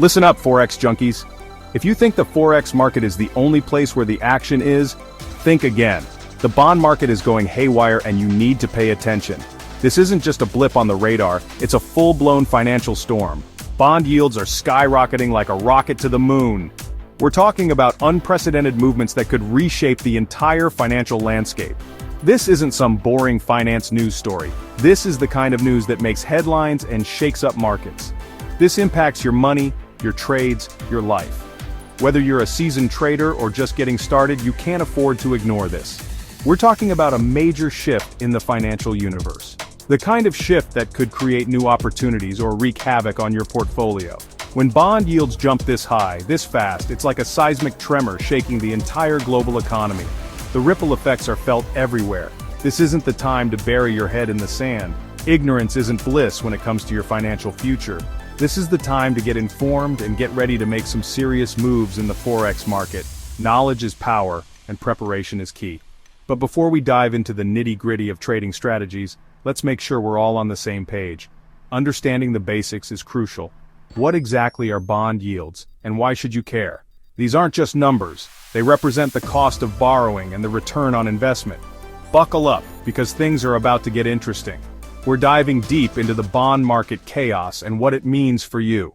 Listen up, Forex junkies. If you think the Forex market is the only place where the action is, think again. The bond market is going haywire and you need to pay attention. This isn't just a blip on the radar, it's a full-blown financial storm. Bond yields are skyrocketing like a rocket to the moon. We're talking about unprecedented movements that could reshape the entire financial landscape. This isn't some boring finance news story. This is the kind of news that makes headlines and shakes up markets. This impacts your money, your trades, your life. Whether you're a seasoned trader or just getting started, you can't afford to ignore this. We're talking about a major shift in the financial universe. The kind of shift that could create new opportunities or wreak havoc on your portfolio. When bond yields jump this high, this fast, it's like a seismic tremor shaking the entire global economy. The ripple effects are felt everywhere. This isn't the time to bury your head in the sand. Ignorance isn't bliss when it comes to your financial future. This is the time to get informed and get ready to make some serious moves in the Forex market. Knowledge is power, and preparation is key. But before we dive into the nitty-gritty of trading strategies, let's make sure we're all on the same page. Understanding the basics is crucial. What exactly are bond yields, and why should you care? These aren't just numbers. They represent the cost of borrowing and the return on investment. Buckle up, because things are about to get interesting. We're diving deep into the bond market chaos and what it means for you.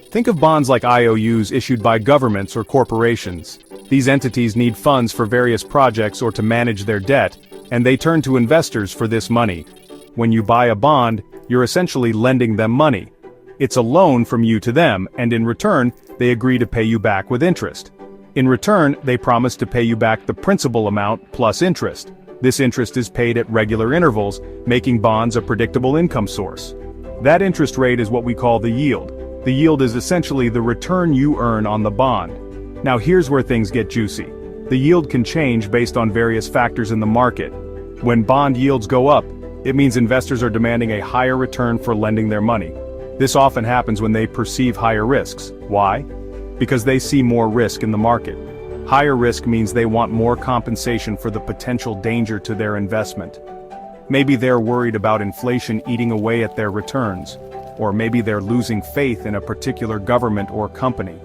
Think of bonds like IOUs issued by governments or corporations. These entities need funds for various projects or to manage their debt, and they turn to investors for this money. When you buy a bond, you're essentially lending them money. It's a loan from you to them, and in return, they agree to pay you back with interest. In return, they promise to pay you back the principal amount plus interest. This interest is paid at regular intervals, making bonds a predictable income source. That interest rate is what we call the yield. The yield is essentially the return you earn on the bond. Now here's where things get juicy. The yield can change based on various factors in the market. When bond yields go up, it means investors are demanding a higher return for lending their money. This often happens when they perceive higher risks. Why? Because they see more risk in the market. Higher risk means they want more compensation for the potential danger to their investment. Maybe they're worried about inflation eating away at their returns, or maybe they're losing faith in a particular government or company.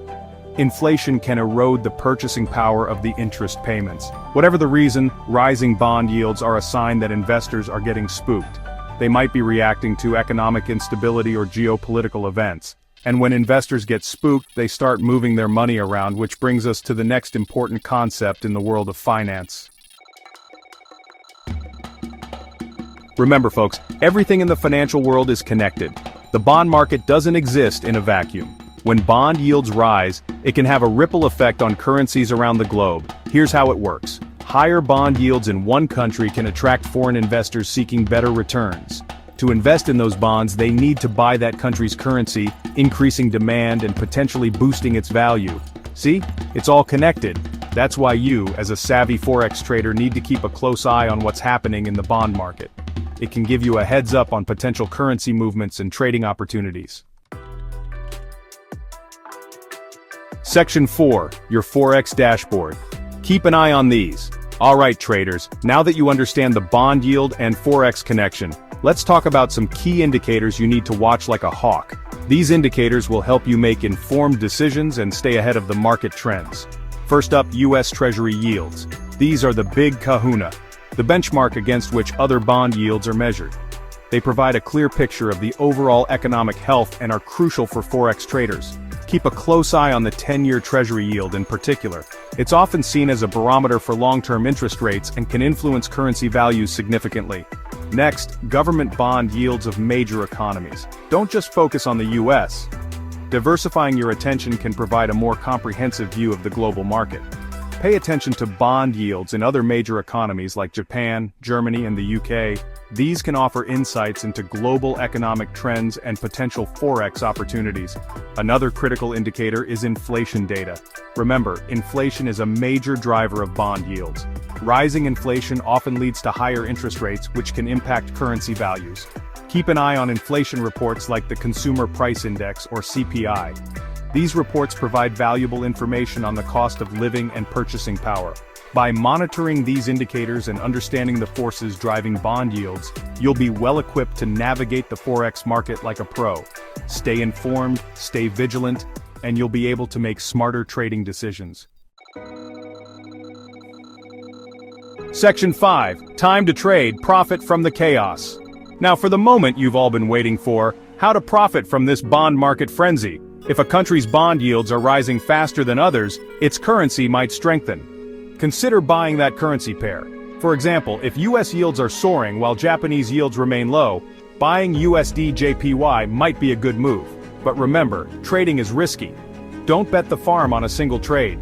Inflation can erode the purchasing power of the interest payments. Whatever the reason, rising bond yields are a sign that investors are getting spooked. They might be reacting to economic instability or geopolitical events. And when investors get spooked, they start moving their money around, which brings us to the next important concept in the world of finance. Remember folks, everything in the financial world is connected. The bond market doesn't exist in a vacuum. When bond yields rise, it can have a ripple effect on currencies around the globe. Here's how it works. Higher bond yields in one country can attract foreign investors seeking better returns. To invest in those bonds, they need to buy that country's currency, increasing demand and potentially boosting its value. See? It's all connected. That's why you, as a savvy Forex trader, need to keep a close eye on what's happening in the bond market. It can give you a heads up on potential currency movements and trading opportunities. Section 4, your Forex dashboard. Keep an eye on these. Alright traders, now that you understand the bond yield and Forex connection, let's talk about some key indicators you need to watch like a hawk. These indicators will help you make informed decisions and stay ahead of the market trends. First up, US Treasury yields. These are the big kahuna, the benchmark against which other bond yields are measured. They provide a clear picture of the overall economic health and are crucial for Forex traders. Keep a close eye on the 10-year Treasury yield in particular. It's often seen as a barometer for long-term interest rates and can influence currency values significantly. Next, government bond yields of major economies. Don't just focus on the US. Diversifying your attention can provide a more comprehensive view of the global market. Pay attention to bond yields in other major economies like Japan, Germany, and the UK. These can offer insights into global economic trends and potential Forex opportunities. Another critical indicator is inflation data. Remember, inflation is a major driver of bond yields. Rising inflation often leads to higher interest rates, which can impact currency values. Keep an eye on inflation reports like the Consumer Price Index or CPI. These reports provide valuable information on the cost of living and purchasing power. By monitoring these indicators and understanding the forces driving bond yields, you'll be well equipped to navigate the Forex market like a pro. Stay informed, stay vigilant, and you'll be able to make smarter trading decisions. Section 5. Time to trade, profit from the chaos. Now for the moment you've all been waiting for, how to profit from this bond market frenzy. If a country's bond yields are rising faster than others, its currency might strengthen. Consider buying that currency pair. For example, if US yields are soaring while Japanese yields remain low, buying USD JPY might be a good move. But remember, trading is risky. Don't bet the farm on a single trade.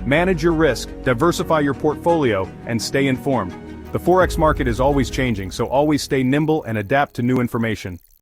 Manage your risk, diversify your portfolio, and stay informed. The Forex market is always changing, so always stay nimble and adapt to new information.